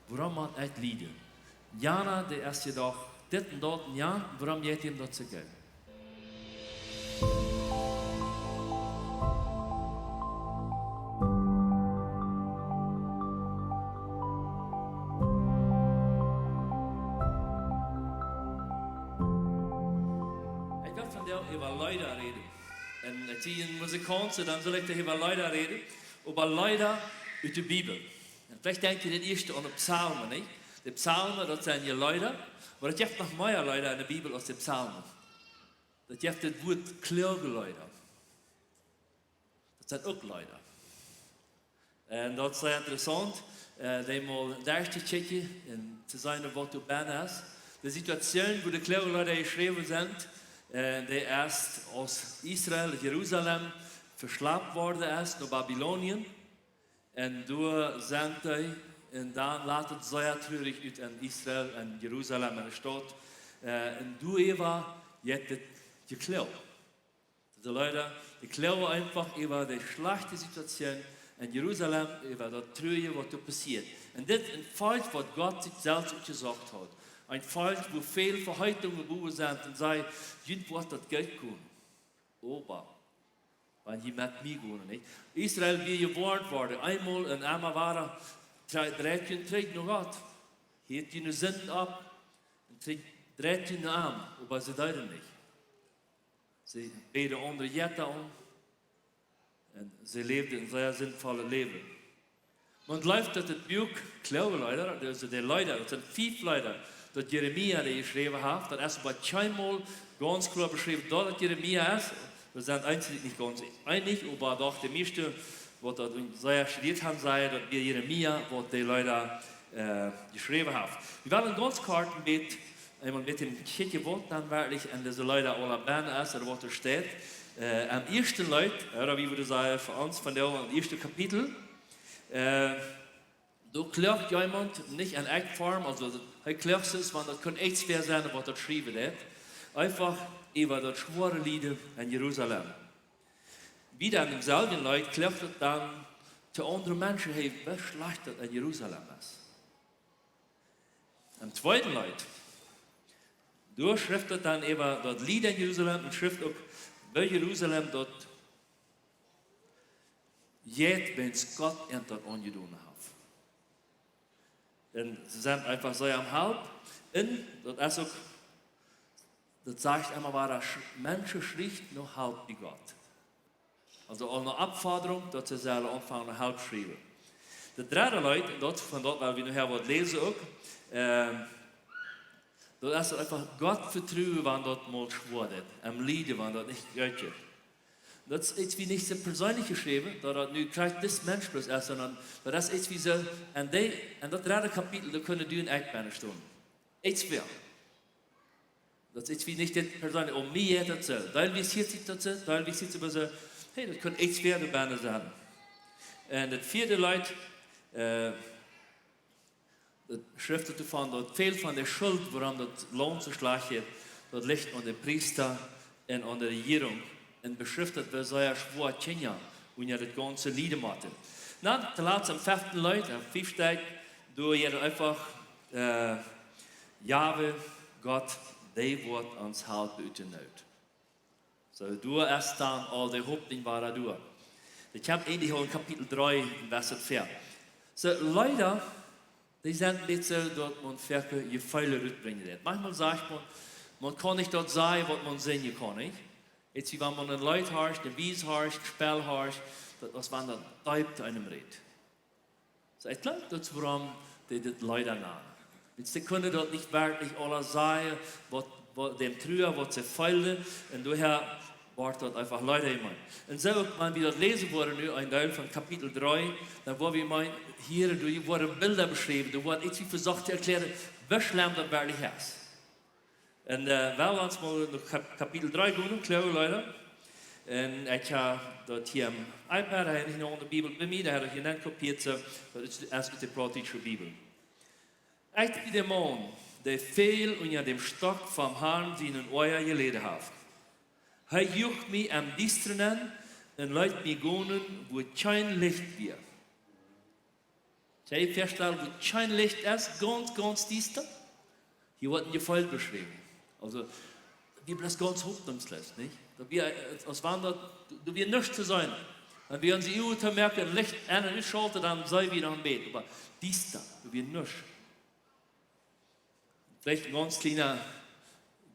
waarom man echt lieden? Jana, de is je dag dit en dat en ja, waarom jij hem dat zo geeft? Ik wil van jou over Leider reden. En het is een Muzikaanse, dan zal ik over Leider reden. Over Leider uit de Bibel. En vielleicht denk je het eerste aan de psalmen, niet? De psalmen, dat zijn je Leider. Maar het heeft nog meer Leider in de Bibel als de psalmen. Dat heeft het woord Klageleider. Dat zijn ook Leider. En dat is heel interessant. Eenmaal het eerste checkje, en te zijn wat er bijna is. De situatie waar de Klageleider geschreven zijn, die eerst als Israël, Jeruzalem, verslaafd worden is naar Babylonië. En door zijn hij, en dan laat het zeer treurig uit in Israël en Jeruzalem en de stad. En door Eva, je hebt het geklaut. De Leute, die klauen einfach über die schlechte Situation in Jeruzalem, über das Treue, was da passiert. Und das ist ein Fall, was Gott sich selbst gesagt hat. Ein Fall, wo viele Verheißungen geboren sind und sagen, jemand wird das Geld kommen. Aber, wenn je mit mir gehen, nicht? Israel wie gewarnt worden, einmal in Amavara, dreht noch Gott. Hebt je Sünden ab und dreht je Arm, aber sie deuten nicht. Sie beten andere Jetten an und sie lebten ein sehr sinnvolles Leben. Man läuft das Buch, Klageleider, also die Leute, das sind 5 Leute, dat Jeremia die geschreven heeft. Dat is bij zweimal ganz klar beschreven dat Jeremia ist. Wir sind einzeln nicht ganz einig, aber doch die meiste, was das sehr studiert haben, sei, dass wir Jeremia, was die Leute geschrieben haben. Wir werden ganz kurz mit dem Kjotje Wort dann wirklich an diese Leute alle Band ist, oder was da steht. Am ersten Leut, oder wie würde sagen, für uns von der ersten Kapitel, da klagt jemand nicht in Eckform, also er klagt es, weil das kann echt schwer sein, was das geschrieben hat. Einfach über das schwere Lieden in Jerusalem. Wieder an demselben Leut klagt es dann zu anderen Menschen, hey, wie schlecht das in Jerusalem ist. Am zweiten Leut, da schrift es dann über das Lied in Jerusalem und schrift auch bei Jerusalem dort, jetzt, wenn es Gott das angedaan hat. Und sie sind einfach so am Halb. Und das ist auch, das sagt einmal, war das Menschen schlicht noch halb wie Gott. Also auch eine Abforderung, dass sie selber anfangen noch halb schreiben. Der dritte Leute, dort, von dort, weil wir nachher was lesen auch, das ist einfach Gott vertrauen, wenn das mal schwor wird. Am Lieden, wenn das nicht Göttje. Das ist jetzt wie nicht so persönlich geschrieben, dass das nu gleich das Mensch bloß ist, sondern das ist wie so, und das dritte Kapitel, da können du in Eckbeine stehen. Echt schwer. Das ist wie nicht das persönlich, um mir das so. Weil wir sieht sich das so, weil wir sieht sich so, hey, das können echt schwer Beine sein. Und das vierte Leut, das schriftet davon, dass viel von der Schuld, woran das Lohn zu schlagen, das liegt an den Priester und an der Regierung. En beschriftet we zeer schwor Kenia, hoe je het ganze Lieden machte. Na, te laat am 5. Leut, am 5. Tag, door je einfach, Jahwe, Gott, die wordt ons halt buiten nood. So, door erst dan al de Hoffnung war da door. Ich habe eigentlich auch in Kapitel 3, Vers 4. So, leider, die sind nicht so, dass man verke Gefühle rückbringen. Manchmal sagt man kann nicht dort sein, was man sehen kann, nicht? Jetzt wie wenn man ein Leut hört, ein Wies hört, ein Spiel hört, das man dann teilt einem redet. So, ich glaube, das ist, warum die das Leute nahmen. Jetzt können dort nicht wirklich alles sagen, was dem Trüger, was sie feilen, und daher war dort einfach Leute immer. Und so, wenn wir das lesen wollen, ein Teil von Kapitel 3, dann wollen wir meinen, hier wurden Bilder beschrieben, da wurde jetzt wie versucht zu erklären, wie schlimm das wirklich ist. En wel ons mal naar kapitel 3 gaan, kleine Leute. En ik ga dat hier am iPad, heb ik nog in de Bibel bij mij, daar heb ik je net kopieerd, dat is uit de Pratische Bibel. Ik wie der Mann, der veel unter dem Stock vom Herrn seinen Eier geleden hat. Hij jucht mich am Distren und leitet mich gehen, wo kein Licht wird. Ich habe festgestellt, wo kein Licht ist, ganz düster. Hier wird ein Gefall beschrieben. Also, wir bleiben ganz hoffnungslos, nicht? Wir als Wanderer, du wirst nichts zu sein. Wenn wir uns die merken, Licht an nicht schalten, dann sei wir noch im Bett. Aber düster, du wirst nichts. Vielleicht ein ganz kleiner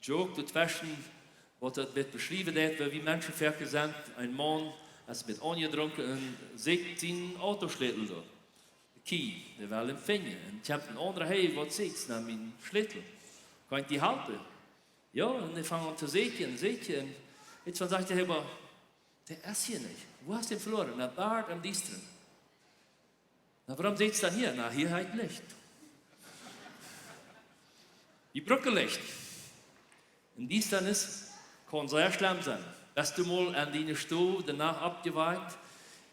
Joke dazwischen, was das wird beschrieben wird, wie Menschen fertig sind. Ein Mann ist mit angetrunken und sieht seinen Autoschlüssel da. Der Key, der will empfangen. Und ich habe einen anderen, hey, was siehst du? Mein Schlüssel. Kann ich die halten? Ja, und die fangen an zu sehen. Und jetzt sagt der Heber, der ist hier nicht. Wo hast du ihn verloren? Na, dort am Dienstren. Na, warum sitzt du dann hier? Na, hier hat Licht. Die Brücke Licht. In Diensternis kann sehr schlimm sein. Dass du mal an deine Stuhl danach abgeweiht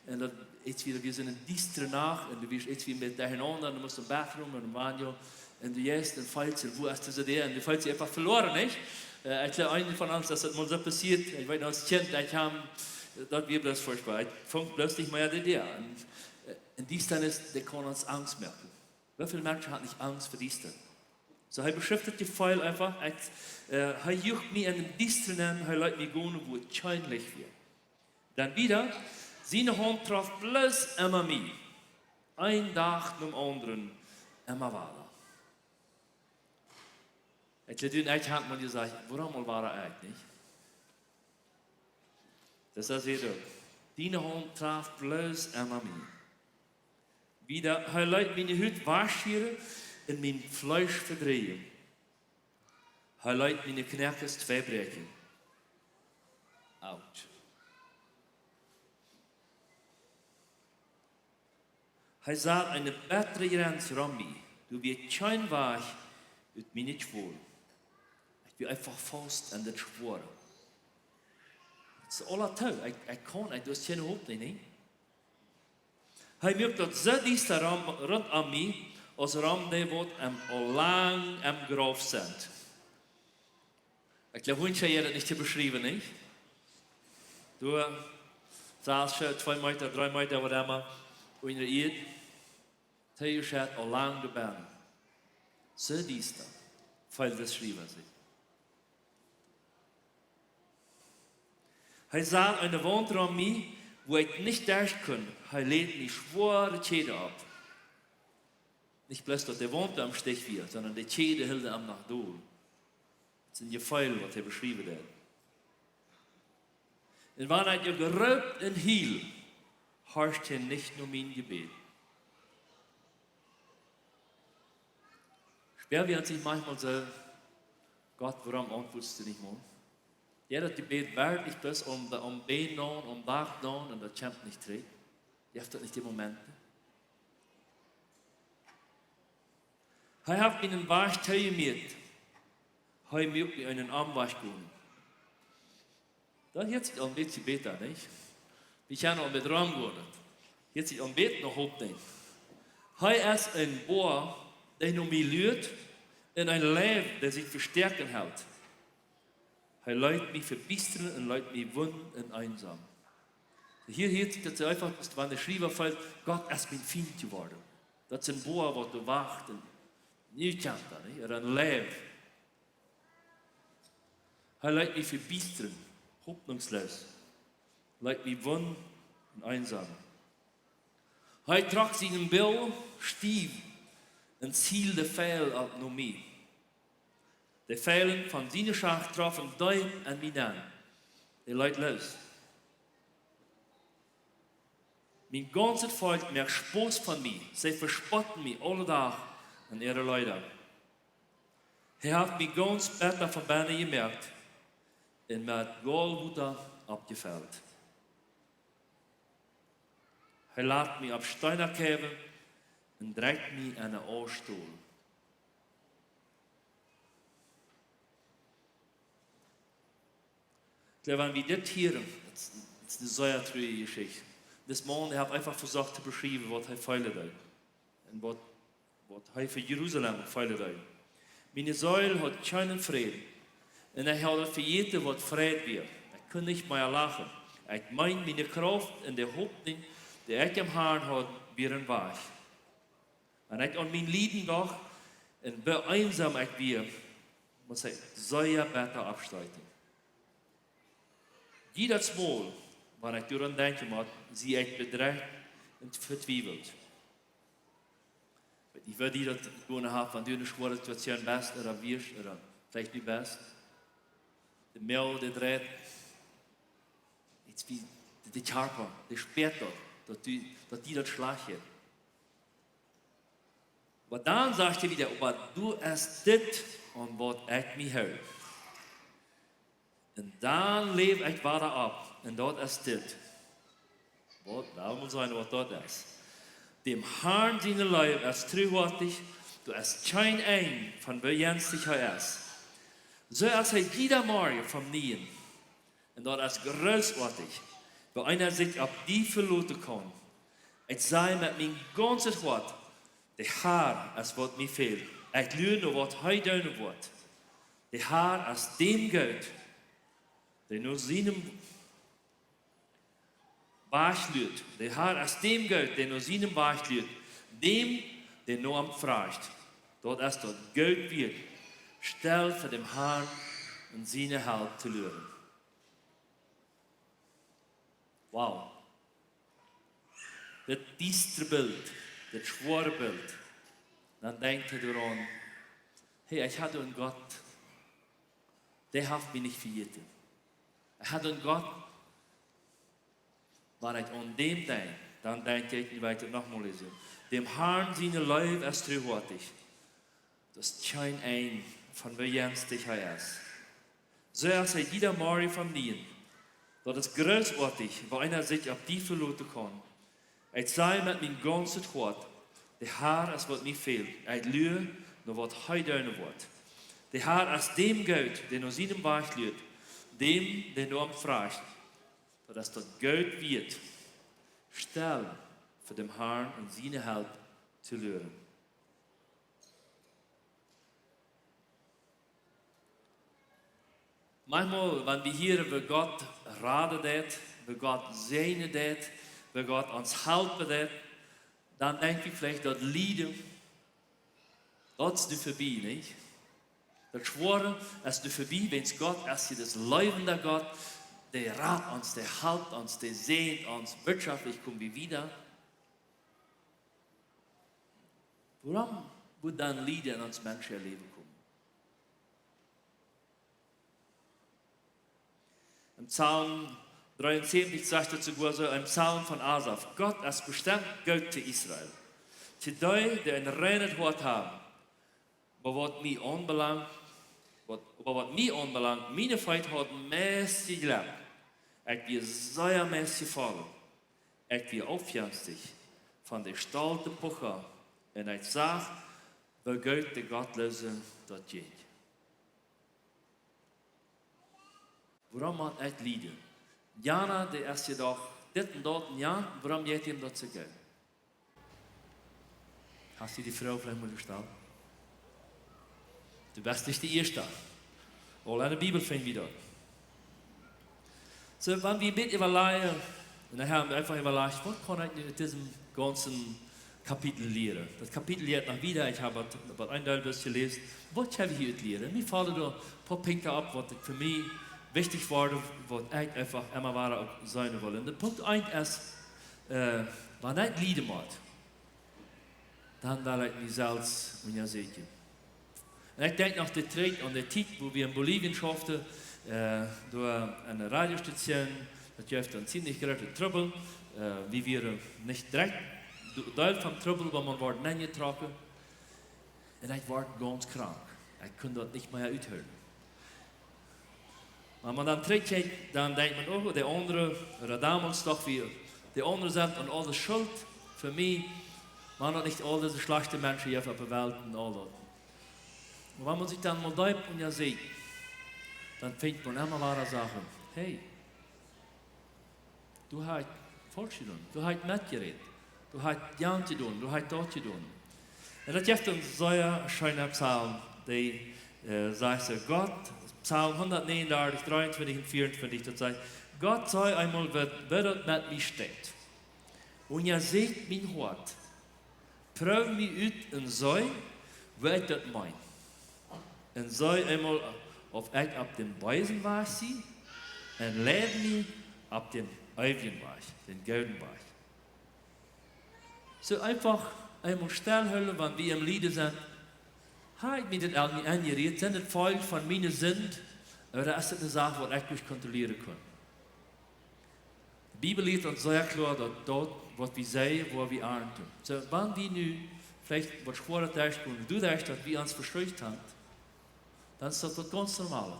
und dann jetzt wieder, wir sind in Dienstren nach und du bist jetzt wieder mit durcheinander und du musst im Bathroom und im Banjo und du gehst und fällst und wo hast du sie und du fällst einfach verloren, nicht? Ich glaube, einer von uns, dass das mal so passiert, ich weiß noch, als Kind, dort wird das furchtbar. Ich fand plötzlich mal die Idee an. In Diensternis, der kann uns Angst merken. Wie viele Menschen haben nicht Angst vor Dienstern? So, er beschriftet die Pfeil einfach, er juckt mich an den Dienstern an, er lässt mich gehen, wo es scheinlich wird. Dann wieder, seine Hand traf bloß immer mich. Ein Tag nach dem anderen, immer weiter. Ich habe man gesagt, warum war er eigentlich nicht? Das ist wieder. Deine Hand traf bloß immer mich. Wieder, er lässt meine Hütte waschen und mein Fleisch verdrehen. Er lässt meine Knöchel zwei brechen. Autsch. Er sagt eine bessere Grenze an mich. Du wirst kein Weg mit mir nicht schwören. Ich will einfach fast an das schwören. Das ist alles toll. Ich kann nicht, du hast keine Hoffnung, nicht? Er merkt, dass so dieser rund an mich, als Raum, die wird lang am Grab sind. Ich glaube, Hunde hier das nicht zu beschreiben, nicht? Du sagst schon 2 Meter, 3 Meter, was immer, und in der Erde, Toews hat lang gebannt. So dieser, weil das schreiben sie. Er sagt eine Wand an mich, wo ich nicht durch kann. Er lädt mich schwere Schäden ab. Nicht bloß, dass der Wand am Stich wird, sondern die Schäden hält am nach durch. Das sind die Pfeile, was er beschrieben hat. Und wenn er geraubt und hielt, horcht er nicht nur mein Gebet. Schwer wird sich manchmal so, Gott, warum antwortest du nicht mal? Ja, das Gebet wirklich bloß um Beten um Nacht und das kommt nicht trägt. Ihr habt das nicht die Momente. Er hat mir einen Wasch teilgemacht. Er mögt mir einen Armwasch geben. Dann jetzt am Bett zu beten, nicht? Wir können auch mit Raum gehen. Jetzt sich am Bett noch hochdenken. Er ist ein Bohr, der nur mich lügt, und ein Leben, der sich verstärken hält. Er lädt mich verbistern und lädt mich wund und einsam. Hier hört sich das einfach, wenn der Schreiber fällt, Gott ist mein Feind geworden. Das ist ein Bohr, wo du wacht und nicht kennt, nicht? Oder ein Leben. Er lädt mich verbistern, hoffnungslos. Lädt mich wund und einsam. Er trug seinen Bill stief und zielte Pfeil ab nur mich. Die Pfeilen von seiner Schacht trafen Dein an mich an. Die Leute los. Mein ganzes Volk merkt Spaß von mir. Sie verspotten mich alle Tage an ihre Leute. Er hat mich ganz besser von Beine gemerkt und mit Goldwutter abgefällt. Er lässt mich auf Steiner kämen und trägt mich an einen Ohrstuhl. Ich glaube, wenn wir das hören, das ist eine sehr traurige Geschichte. Das Mann, der hat einfach versucht zu beschreiben, was er feiert hat. Und was er für Jerusalem feiert hat. Meine Säule hat keinen Frieden. Und er hat vergessen, was Frieden wird. Ich kann nicht mehr lachen. Ich meine, meine Kraft und die Hoffnung, die ich im Herrn hat, wären weich. En ik aan mijn lieden nog, en wie einsam ik weer, muss ich sehr besser abstreiten. Jedes Mal, wenn ich daran denke, sie ich bedreigt und vertwiebelt. Ich würde dir das gerne haben, wenn du in einer schweren Situation bist oder wirst, oder vielleicht nicht bist. Der Mail, der dreht, jetzt wie der Körper, der sperrt dort, dass die das schlagen. Aber dann sagt er wieder, aber du hast das und was ich mir höre. Und dann lebe ich weiter ab. Und dort ist das. Da muss sein, was dort ist. Dem Herrn seine Leib ist treuhärtig, du hast kein ein von Bejens dich ist. So als er jeder Morgen vom Nien. Und dort ist großartig, wo einer sich auf die verlassen kann. Ich sage mit meinem ganzen Wort, der Herr ist, was mir fehlt. Ich lerne, was heute tun wird. Der Herr ist dem Geld, der nur seinem Bach lügt. Der Herr ist dem Geld, der nur seinem Bach lügt. Dem, der nur am fragt. Dort ist dort Geld wird. Stell für den Herrn und seine Halt zu lernen. Wow. Das düstere Bild, das schwere Bild. Dann denkt er daran, hey, ich hatte einen Gott, der hat mich nicht vergessen. Ich hatte einen Gott, wenn ich an dem denke, dann denke ich, ich werde nochmal lesen. Dem Herrn seine Leib ist treuhärtig. Das ist kein ein von Bejens dich ist. So als er jeder Morgen vom Nien. Das ist großartig, wo einer sich auf die verlassen kann. Ich sage mit meinem ganzen Wort, der Herr ist, was mir fehlt. Ich lüge, nur was heute tun wird. Der Herr ist dem Geld, der nur seinem Bach lügt, dem, der nur fragt, dass das Geld wird, stell für den Herrn und seine Halt zu lernen. Manchmal, wenn wir hier über Gott raten, über Gott segnen, über Gott uns helfen, dann denke ich vielleicht, dass Lieden, das ist vorbei, nicht? Das Schwere ist vorbei, wenn es Gott ist, das lebende Gott, der rat uns, der hält uns, der sehnt uns, wirtschaftlich kommen wir wieder. Warum wird dann Lieder in uns Menschen Leben kommen? Im Psalm 73 sagt er sogar so, ein Psalm von Asaf, Gott ist bestimmt Gott zu Israel. Zu die, die ein reines Wort haben, aber was mich anbelangt, meine Feind hat mäßig gelebt. Ich bin sehr mäßig gefallen. Ich bin aufjängstig von der stolzen Pucher. Und ich sage, wo Gott der Gottlose dort geht. Warum hat ich Lieden? Jana, der ist jedoch dit und dort ein Jahr, warum geht ihm dort zu gehen? Hast du die Frau vielleicht mal gestellt? Du bist nicht die Erste. All in der Bibel finden wir dort. So, wenn wir mit überlegen, und dann haben wir einfach überlegt, was kann ich in diesem ganzen Kapitel lernen? Das Kapitel lehrt noch wieder, ich habe ein Teil gelesen. Was habe ich hier lernen? Mir fallen da ein paar Punkte ab, was für mich wichtig war, was ich einfach immer war sein wollen. Der Punkt 1 ist, wenn ich Lieder mache, dann will ich mich selbst und ja sicher. Und ich denke noch der Trick und der Zeit, wo wir in Bolivien schafften, durch eine Radiostation, das gibt einen ziemlich großen Trouble, wie wir nicht direkt Teil vom Trouble, wo man wird nicht getroffen. Und ich war ganz krank. Ich konnte das nicht mehr uithören. Wenn man dann Trick hat, dann denkt man, oh, der andere, oder damals doch wie, die anderen sind und alles schuld für mich, man hat nicht all diese schlechten Menschen hier auf der Welt und all das. Und wenn man sich dann mal deutet und ja sieht, dann fängt man immer wahre Sachen. Hey, du hast falsch getan, du hast mitgeredet, du hast ja getan, du hast dort getan. Und das gibt einen sehr schönen Psalm, der sagt so, Gott, Psalm 139, 23 und 24, das sagt, Gott sei einmal, wer mit mir steht. Und ihr seht mein Wort, Proef me uit en zei, weet dat mijn. En zei eenmaal of ik op dem Beisen was zie, en leid me op dem Ewigen was, den gouden was. So einfach einmal stilhullen, wenn wir im Lieden sind, habe ich mir das auch nicht angeregt, sind das Folgen von meiner Sünd, oder ist das eine Sache, die ich nicht kontrollieren kann? Die Bibel lehrt uns sehr klar, dass dort, was wir sehen, wo wir ernten. So, wenn wir nun vielleicht was schwerer durchkommen, du denkst, dass wir uns verscheucht haben, dann ist das ganz normal.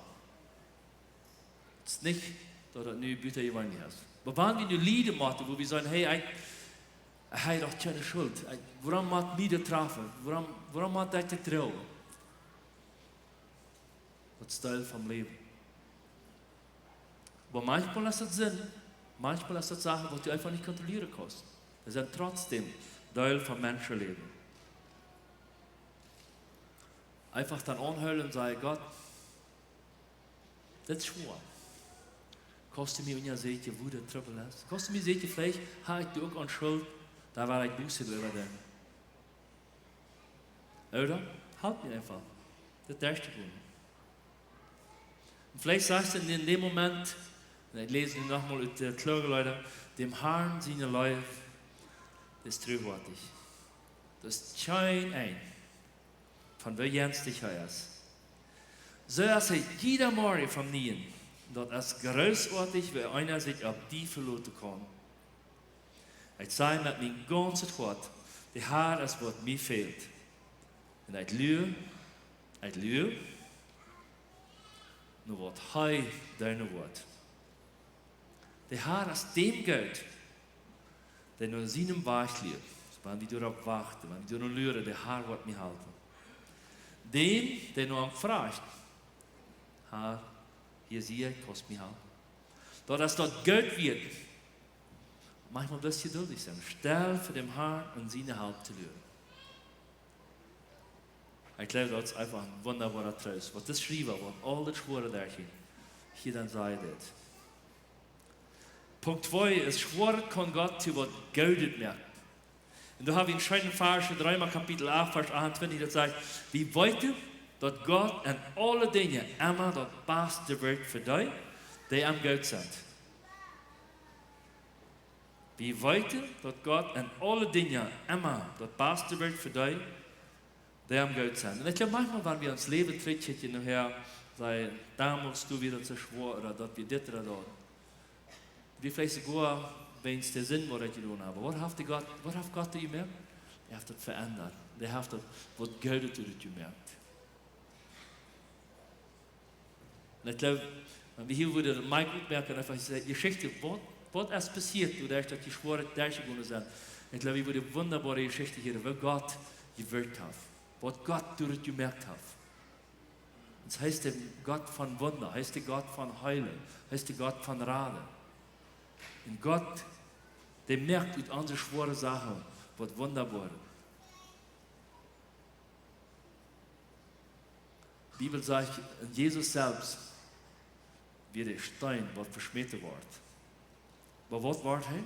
Es ist nicht, dass das nun bitte jemand ist. Aber wenn wir nun Lieder machen, wo wir sagen, hey, ich habe doch keine Schuld. Warum macht mich das treffen? Warum macht ich das trauen? Das ist Teil vom Leben. Aber manchmal ist das Sinn. Manchmal ist das Sachen, die du einfach nicht kontrollieren kannst. Das sind trotzdem Teil vom Menschenleben. Einfach dann anhören und sagen, Gott, das ist schwer. Kannst du mir nicht sehen, wo der Trouble ist? Kannst du mir sehen, vielleicht habe ich auch an Schuld, da war ich Buße drüber denken. Oder? Halt mir einfach. Das darfst du tun. Und vielleicht sagst du in dem Moment, und ich lese nochmal aus der Klage, Leute, dem Herrn seine Leib, das ist treuwortig. Das ist kein ein, von wer Jens dich hörst. So als jeder Morgen vom Nien, dort ist großartig, wie einer sich auf die verloten kann. Ich sage mit meinem ganzen Wort, der Herr ist, was mir fehlt. Und ich lüge, nur was hei deine Wort. Der Herr ist dem Geld, der nur seinem Weg lebt. Wenn wir darauf warten, wenn wir darauf lüren, der Herr wird mir halten. Dem, der nur am fragt, Herr, hier siehe, kostet mir halten. Dort ist dort Geld wird, manchmal wirst du geduldig sein. Stell für den Herrn und seine Haupt zu lüren. Ich glaube, das ist einfach ein wunderbarer Trost. Was das schrieb, was all das Schwere da hier dann sei das. Punkt 2 ist, schwor kann Gott zu was Geld merken. Und da habe ich einen schönen Vers in 3. Kapitel 8, Vers 28, das sagt, wie weiter, dass Gott an alle Dinge immer das Beste wirkt für dich, die am Geld sind. Wie weiter, dass Gott an alle Dinge immer das Beste wirkt für dich, die am Geld sind. Und ich glaube, manchmal, wenn wir uns Leben treten, nachher, sei, da musst du wieder zu schwor, oder dass wir das oder das. Wie vielleicht sogar, wenn es der Sinn war, dass ich tun habe. Was hat Gott dir gemerkt? Er hat das verändert. Er hat das, was Geld dir gemerkt. Und ich glaube, wenn wir hier wieder Mike merken, einfach diese Geschichte, was ist passiert, dass die Schwore durchgegangen sind. Ich glaube, wir eine wunderbare Geschichte hier, wo Gott gewirkt hat. Was Gott durch gemerkt hat. Das heißt der Gott von Wunder, heißt der Gott von Heilen, heißt der Gott von Rade. Und Gott, der merkt mit unsere schwere Sachen, was wunderbar. Die Bibel sagt, Jesus selbst wie der Stein, was verschmäht wird. Aber was war er?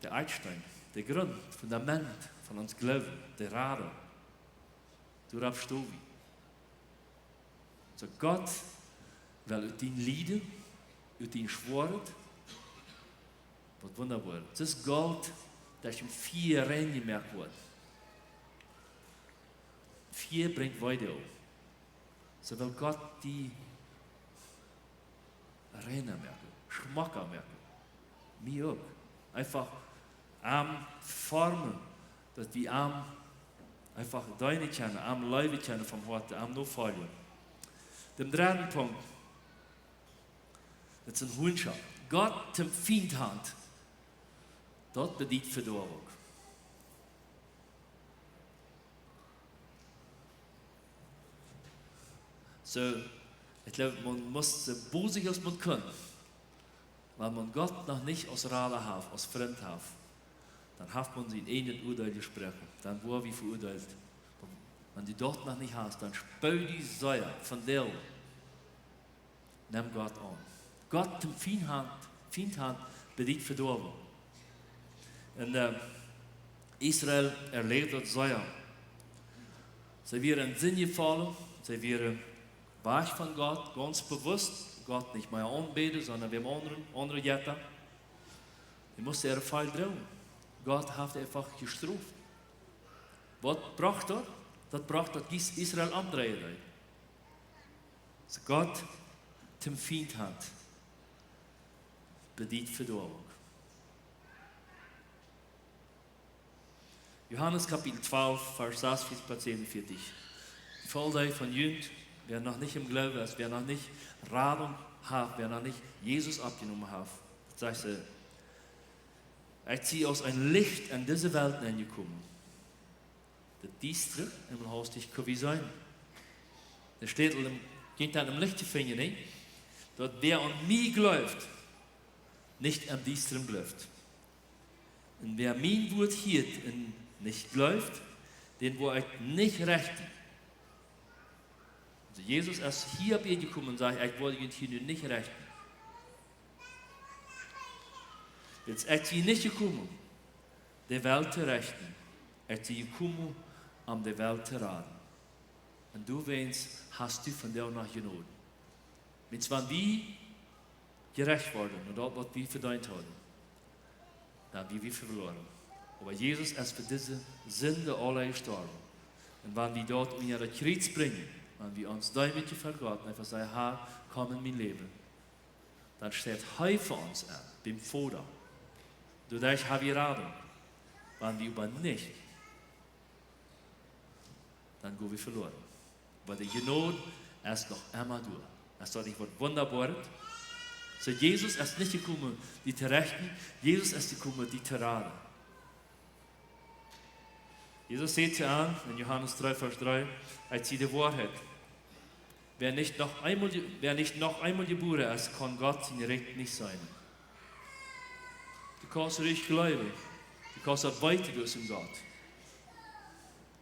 Der Eidstein, der Grund, Fundament von uns Glauben, der Rade. Du rappst du wie. So Gott will ut din lieden, ut din schworet, was wunderbar. Das ist Gold, das im 4 reingemerkt wird. 4 bringt weiter auf. So will Gott die reiner merken, Schmacker merken. Mir auch. Einfach am Formen, dass wir am einfach deine kennen, am Leute kennen vom Wort, am nur folgen. Der 3. Punkt, das ist ein Hundschaft. Gott zum Fiendhand, dort bedient Verdorung. So, ich glaube, man muss so bosig als man kann, weil man Gott noch nicht aus Rade hat, aus Freund hat. Dann hat man sie in einen Urteil gesprochen, dann wurde wie verurteilt. Wenn du dort noch nicht hast, dann spül die Säure von der. Nimm Gott an. Gott zum Fiendhand bedient Verdorben. Und Israel erlebt das Säuer. Sie wären in Sinn gefallen, sie wären weg von Gott, ganz bewusst, Gott nicht mehr anbeten, sondern wir haben andere Jätter. Die mussten ihre Fall drehen. Gott hat einfach gestraft. Was braucht das? Das braucht das Israel andrehen. So Gott zum Feind hat, bedient Verdorben. Johannes Kapitel 12, Vers 6 bis 47. Die Vollzeit von Jünd, wer noch nicht im Glauben ist, wer noch nicht Radung hat, wer noch nicht Jesus abgenommen hat, sagt sie, ich ziehe aus ein Licht in diese Welt hineingekommen. Das Diestre im Haus dich kann wie sein. Der steht geht an dem Licht zu finden, nicht? Dort wer an mich glaubt, nicht am Diestren glaubt. Und wer mein Wort hielt und nicht glaubt, den wo ich nicht rechten. Also Jesus ist hier bei ihm gekommen und sagt, ich wollte ihn hier nicht rechten. Jetzt ist hier nicht gekommen, die Welt zu rechten. Er ist hier gekommen, um die Welt zu raten. Und du weinst, hast du von der noch genoten. Wenn zwar wir gerecht worden und dort, was wir verdient haben, dann haben wir verloren. Aber Jesus ist für diese Sünde alle gestorben. Und wenn wir dort in ihre Kreuz bringen, wenn wir uns damit vergeben, einfach sagen, Herr, komm in mein Leben, dann steht Heu für uns an, beim Vater. Dadurch haben wir Radung. Wenn wir aber nicht, dann gehen wir verloren. Aber die Genot ist noch immer durch. Das ist nicht wunderbar. So Jesus ist nicht gekommen, die zu rechten, Jesus ist gekommen, die zu raten. Jesus sagt sie an, in Johannes 3, Vers 3, als sie die Wahrheit. Wer nicht noch einmal geboren ist, kann Gott sein Recht nicht sein. Du kannst richtig glauben. Du kannst auch weiter durch in Gott.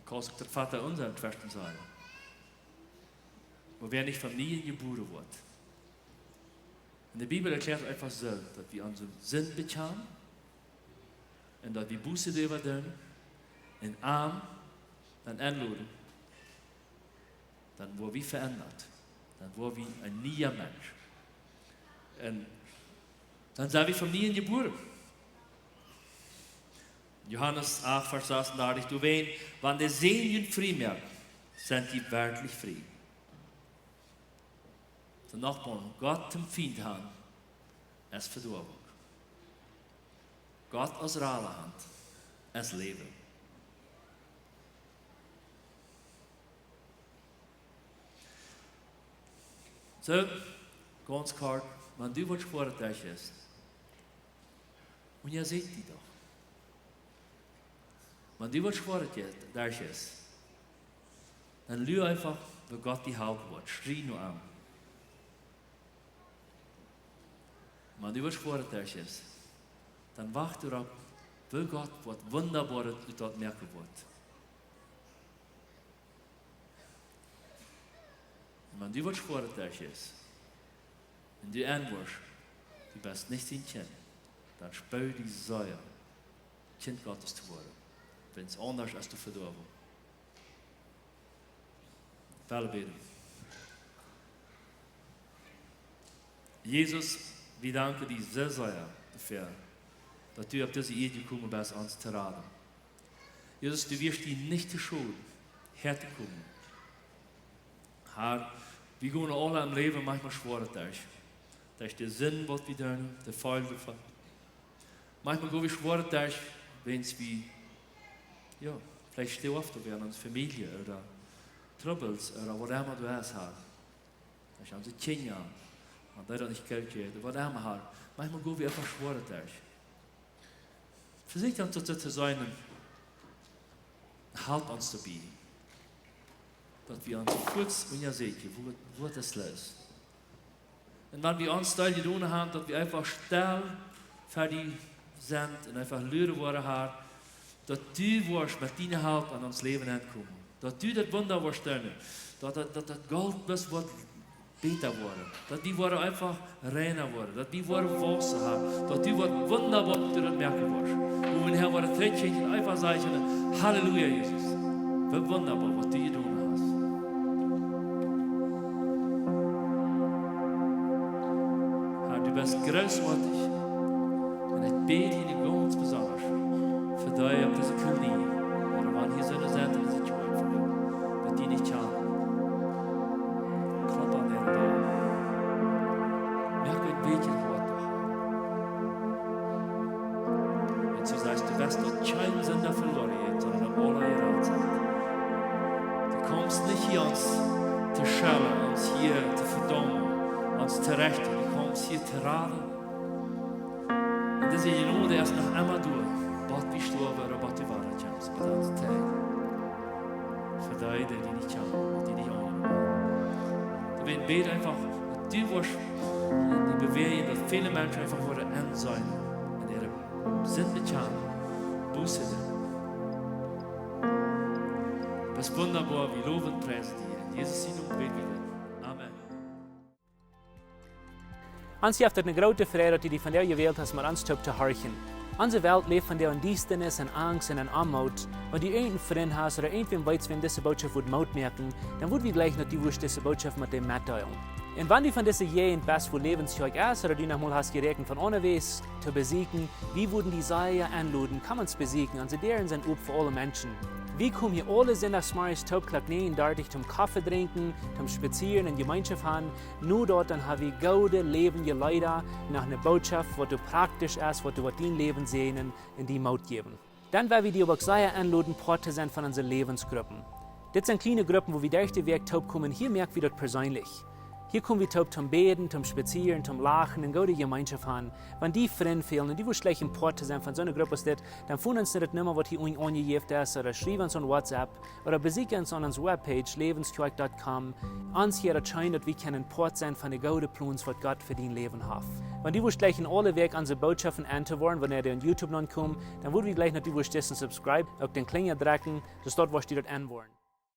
Du kannst auch der Vater unser Entfernen sein. Aber wer nicht von nie geboren wird. In der Bibel erklärt einfach so, dass wir unseren Sinn bekennen und dass wir Buße darüber tun, in Arm, dann einladen, dann wurden wir verändert, dann wurden wir ein neuer Mensch. Und dann sind wir von nie geboren. Johannes 8, Vers 36, du weißt, wenn die Seelen frei merken, sind die wirklich frei. Der Nachbarn, Gott zum Feind haben, ist Verdorben. Gott als Rahle Hand, ist Leben. So, ganz kort, wenn du was vor dir ist, und ihr seht die doch. Wenn du was vor dir ist, dann lüge einfach, wo Gott die Haupt wird, schrie nur an. Wenn du was vor dir ist, dann wacht darauf, wo Gott was Wunderbares dort merken wird. Und wenn du was vor dir ist, und du antwortest, du bist nicht sein Kind, dann spür die Säure, Kind Gottes zu werden, wenn es anders ist als du verdorben. Alle beten. Jesus, wir danken dir sehr, sehr dafür, dass du auf diese Erde gekommen bist, uns zu raten. Jesus, du wirst dir nicht zu Schuld herzukommen. Herr, wir gehen alle im Leben manchmal schwer durch. Durch den Sinn, was wir tun, der Fall davon. Manchmal gehen wir schwer durch, wenn es wie, ja, vielleicht stehen oft werden uns Familie oder Troubles oder was immer du hast. Das ist unsere Kinder. Und da nicht Geld geht, was immer halt. Manchmal gehen wir einfach schwer durch. Versucht uns dazu zu sein, halt uns dabei. Dass wir uns kurz und ja sehen, wo das los. Und wenn wir uns da getan haben, dass wir einfach still fertig sind und einfach lüren worden haben, dass du wirst mit deiner Hand an uns Leben ankommen. Dass du das Wunder wirst stellen. Dass das Gold bist, was besser worden. Dass die Worte einfach reiner worden. Dass die Worte Wasser haben. Dass die Worte wunderbar durch das merken wirst. Wo wir Herr Worte treten einfach sagen, Halleluja, Jesus. Wie wunderbar, was du getan hast. Herr, du bist großartig. Und ich bete hier ganz besonders für dich auf diese Kolonie. Oder wann hier so eine Seite, diese Joy von dir. Dass die nicht schauen. Te raden. En dus je nodig eerst nog eenmaal door. Wat wie stoven, wat die waren, James, bij onze tijd. Voor die die niet gaan, die niet aan. We beten einfach, dat du wirst, die bewegen, dat viele Menschen einfach worden en zijn. En ihre Sinn mit Jan, Buße. Das ist wunderbar, wir loben und preisen dir. Jesus, in und beten wir. Ons heeft het een grote vrede dat die van jou gewählt hast, maar ons te horchen. Onze Welt leeft van jou in Diestenis en Angst en in Armut. Wenn du einen Freund hast oder irgendwen weißt, wenn diese Botschaft wird Maut merken, dann wird wir gleich noch die Wurst diese Botschaft mit dem mitteilen. Und wenn du von dieser Jehen bist, wo Läwens Kjoakj ist, oder du noch mal hast gerechnet von unterwegs zu besiegen, wie würden die Seier anluden, kann man es besiegen, und sie deren sind up für alle Menschen. Wir kommen hier alle sonntagsmorgens Taubklack 39 zum Kaffee trinken, zum Spazieren in Gemeinschaft haben. Nur dort dann haben wir gute, lebendige Leute nach einer Botschaft, was du praktisch ist, was du mit dein Leben sehen in die Maut geben. Dann werden wir die auch sehr anladen, Part zu sein von unseren Lebensgruppen. Das sind kleine Gruppen, wo wir durch den Weg taub kommen. Hier merken wir das persönlich. Hier kommen wir taub zum Beten, zum Spazieren, zum Lachen und gute Gemeinschaft haben. Wenn die Freunde fehlen und die schlecht ein Part zu sein von so einer Gruppe ist, dann finden uns nicht mehr, was hier angegeben ist, oder schreiben uns an WhatsApp, oder besuchen uns an unserer Webpage, lewenskjoakj.com. Uns hier erscheint, dass wir können Part sein von den guten Plänen, was Gott für dein Leben hat. Wenn die gleich in alle Weg unsere Botschaften anzuhören, wenn ihr auf YouTube noch kommt, dann würden wir gleich noch die subscribe, auf den Klinger drücken, dass dort was die dort anwollen.